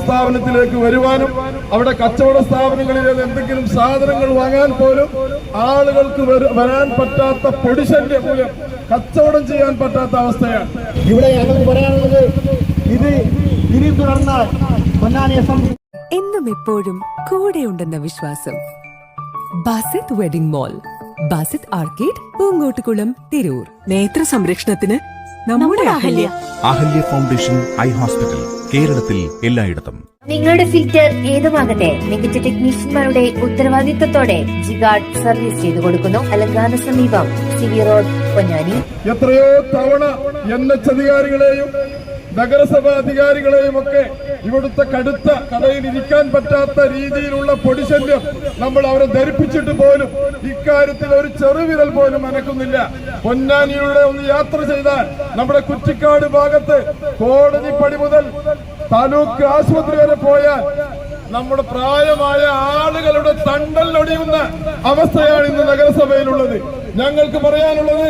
സ്ഥാപനത്തിലേക്ക് വരുവാനും അവിടെ കച്ചവട സ്ഥാപനങ്ങളിൽ എന്തെങ്കിലും സാധനങ്ങൾ വാങ്ങാൻ പോലും ആളുകൾക്ക് വരാൻ പറ്റാത്ത പൊടിശല്യം മൂലം കച്ചവടം ചെയ്യാൻ പറ്റാത്ത അവസ്ഥയാണ്. ഇവിടെ ഞങ്ങൾക്ക് പറയാനുള്ളത്, ഇത് ഇനി തുടർന്നാൽ പൊന്നാനിയെ എന്നും എപ്പോഴും കൂടെയുണ്ടെന്ന വിശ്വാസം. Basith wedding mall, Basith arcade, Poonkottukulam, Tirur. നേത്ര സംരക്ഷണത്തിന് നമ്മുടെ Ahalya. Ahalya foundation eye hospital, കേരളത്തിൽ എല്ലായിടത്തും. നിങ്ങളുടെ ഫിൽറ്റർ ഏതുമാകട്ടെ, മികച്ച ടെക്നീഷ്യന്മാരുടെ ഉത്തരവാദിത്തത്തോടെ ജിഗാർഡ് സർവീസ് ചെയ്തു കൊടുക്കുന്നു. അലങ്കാന സമീപം സിവി റോഡ്, പൊന്നാനി. എത്രയോ തവണ NH അധികാരികളെയും നഗരസഭാ അധികാരികളെയും ഒക്കെ ഇവിടുത്തെ കടുത്ത കടയിൽ ഇരിക്കാൻ പറ്റാത്ത രീതിയിലുള്ള പൊടിശല്യം നമ്മൾ അവരെ ധരിപ്പിച്ചിട്ട് പോലും ഇക്കാര്യത്തിൽ ഒരു ചെറുവിരൽ പോലും അനക്കുന്നില്ല. പൊന്നാനിയുടെ ഒന്ന് യാത്ര ചെയ്താൽ നമ്മുടെ കുറ്റിക്കാട് ഭാഗത്ത് കോടതി പടി മുതൽ താലൂക്ക് ആശുപത്രി വരെ പോയാൽ നമ്മുടെ പ്രായമായ ആളുകളുടെ തണ്ടലൊടിയുന്ന അവസ്ഥയാണ് ഇന്ന് നഗരസഭയിലുള്ളത്. ഞങ്ങൾക്ക് പറയാനുള്ളത്,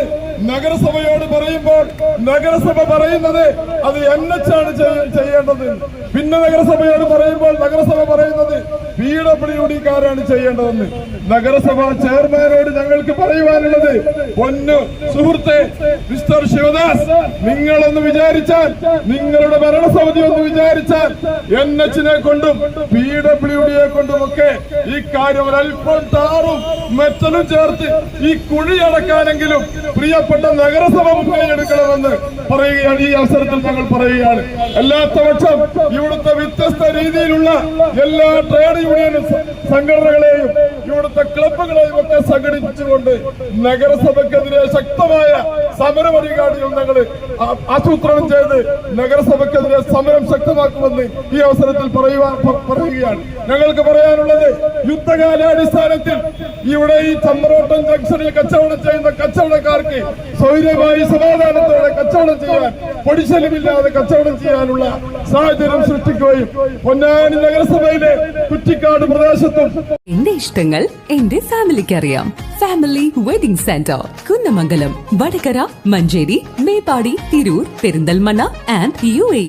നഗരസഭയോട് പറയുമ്പോൾ നഗരസഭ പറയുന്നത് അത് NH ആണ് ചെയ്യേണ്ടത്. പിന്നെ നഗരസഭയോട് പറയുമ്പോൾ നഗരസഭ പറയുന്നത് PWD-കാരാണ് ചെയ്യേണ്ടതെന്ന്. നഗരസഭാ ചെയർമാനോട് ഞങ്ങൾക്ക് പറയുവാനുള്ളത്, പൊന്നു സുഹൃത്തെ മിസ്റ്റർ ശിവദാസ്, നിങ്ങളൊന്ന് വിചാരിച്ചാൽ, നിങ്ങളുടെ ഭരണസമിതി ഒന്ന് വിചാരിച്ചാൽ NH-നെ കൊണ്ടും PWD-യെ കൊണ്ടുമൊക്കെ ഈ കാര്യം ഒരൽപ്പം താറും മെറ്റലും ചേർത്ത് ഈ കുഴി അടക്കാനെങ്കിലും പ്രിയപ്പെട്ട നഗരസഭ മുൻകൈയെടുക്കണമെന്ന് പറയുകയാണ്. ഈ അവസരത്തിൽ ഞങ്ങൾ പറയുകയാണ്. അല്ലാത്ത പക്ഷം ഇവിടുത്തെ വ്യത്യസ്ത രീതിയിലുള്ള എല്ലാ ട്രേഡ് യൂണിയൻ സംഘടനകളെയും ഇവിടുത്തെ ക്ലബുകളെയും ഒക്കെ സംഘടിപ്പിച്ചുകൊണ്ട് നഗരസഭക്കെതിരെ ശക്തമായ സമരപരിപാടികൾ ഞങ്ങൾ ആസൂത്രണം ചെയ്ത് നഗരസഭക്കെതിരെ സമരം ശക്തമാക്കുമെന്ന് ഈ അവസരത്തിൽ പറയുകയാണ്. ഞങ്ങൾക്ക് പറയാനുള്ളത്, യുദ്ധകാലാടിസ്ഥാനത്തിൽ ഇവിടെ ഈ ചമ്രോട്ടം ജംഗ്ഷനിൽ കച്ചവടം ചെയ്യുന്ന കച്ചവടക്കാർക്ക് സ്വൈര്യമായി സമാധാനത്തോടെ കച്ചവടം ചെയ്യാൻ, പൊടിശല്യമില്ലാതെ കച്ചവടം ചെയ്യാനുള്ള സാഹചര്യം സൃഷ്ടിക്കുകയും പൊന്നാനി നഗരസഭയിലെ കുറ്റിക്കാട് പ്രദേശത്തും എന്റെ ഇഷ്ടങ്ങൾ എന്റെ ഫാമിലിക്ക് അറിയാം. Family wedding centre, Kunnamangalam, Vadakara, Manjeri, Meppadi, Tirur, Perinthalmanna and UAE.